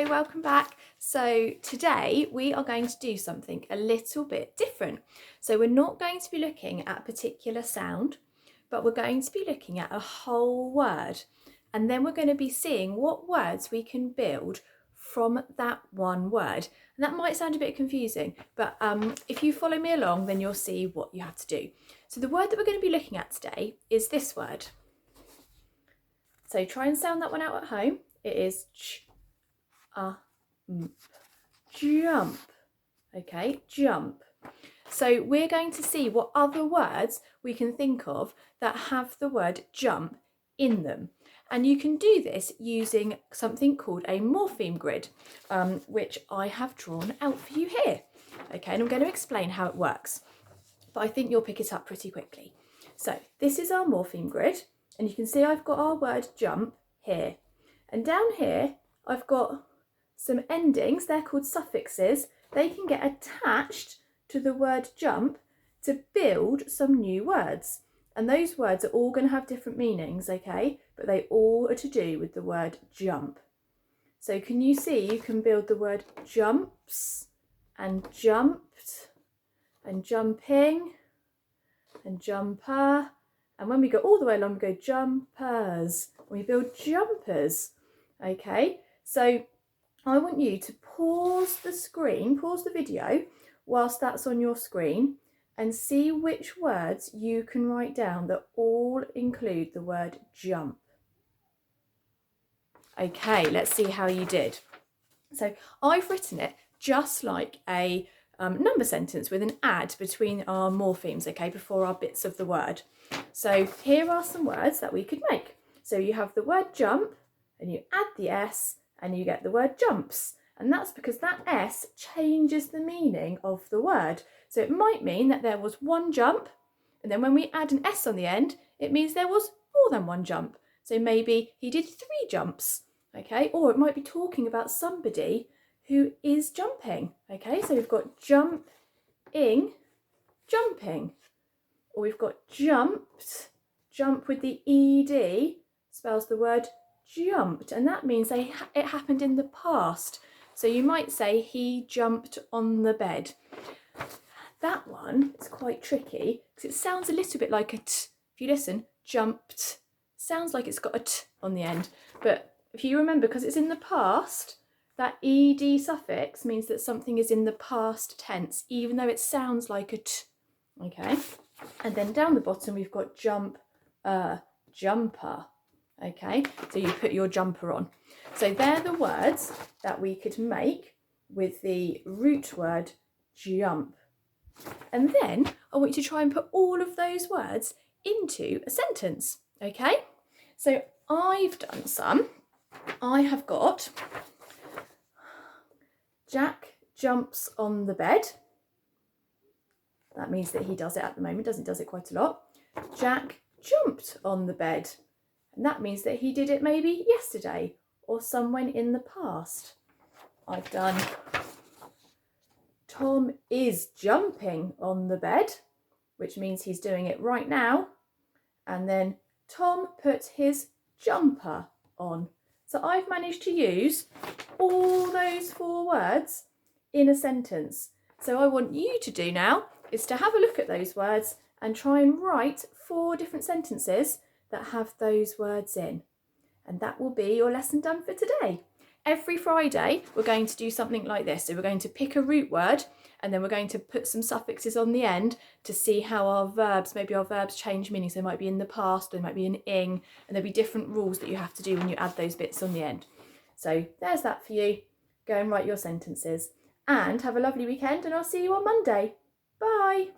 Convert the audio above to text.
Hello, welcome back. So today we are going to do something a little bit different. So we're not going to be looking at a particular sound, but we're going to be looking at a whole word. And then we're going to be seeing what words we can build from that one word. And that might sound a bit confusing, but if you follow me along, then you'll see what you have to do. So the word that we're going to be looking at today is this word. So try and sound that one out at home. It is jump. Okay, jump. So we're going to see what other words we can think of that have the word jump in them. And you can do this using something called a morpheme grid, which I have drawn out for you here. Okay, and I'm going to explain how it works, but I think you'll pick it up pretty quickly. So this is our morpheme grid, and you can see I've got our word jump here. And down here, I've got some endings, they're called suffixes. They can get attached to the word jump to build some new words. And those words are all going to have different meanings, okay? But they all are to do with the word jump. So can you see you can build the word jumps and jumped and jumping and jumper. And when we go all the way along, we go jumpers. We build jumpers, okay? So I want you to pause the screen, pause the video whilst that's on your screen and see which words you can write down that all include the word jump. Okay, let's see how you did. So I've written it just like a number sentence with an add between our morphemes, okay, before our bits of the word. So here are some words that we could make. So you have the word jump and you add the S and you get the word jumps. And that's because that S changes the meaning of the word. So it might mean that there was one jump, and then when we add an S on the end, it means there was more than one jump. So maybe he did 3 jumps, okay? Or it might be talking about somebody who is jumping, okay? So we've got jumping, jumping. Or we've got jumped, jump with the ED spells the word jumped, and that means it happened in the past. So you might say he jumped on the bed. That one is quite tricky because it sounds a little bit like a T. If you listen, jumped, sounds like it's got a T on the end. But if you remember, because it's in the past, that ED suffix means that something is in the past tense, even though it sounds like a T, okay? And then down the bottom, we've got jump, jumper. Okay, so you put your jumper on. So they're the words that we could make with the root word jump. And then I want you to try and put all of those words into a sentence, okay? So I've done some. I have got Jack jumps on the bed. That means that he does it at the moment, does it quite a lot. Jack jumped on the bed. And that means that he did it maybe yesterday or somewhere in the past. I've done Tom is jumping on the bed, which means he's doing it right now. And then Tom put his jumper on. So I've managed to use all those 4 words in a sentence. So I want you to do now is to have a look at those words and try and write 4 different sentences that have those words in. And that will be your lesson done for today. Every Friday, we're going to do something like this. So we're going to pick a root word, and then we're going to put some suffixes on the end to see how our verbs change meaning. So they might be in the past, or they might be in ing, and there'll be different rules that you have to do when you add those bits on the end. So there's that for you. Go and write your sentences. And have a lovely weekend, and I'll see you on Monday. Bye.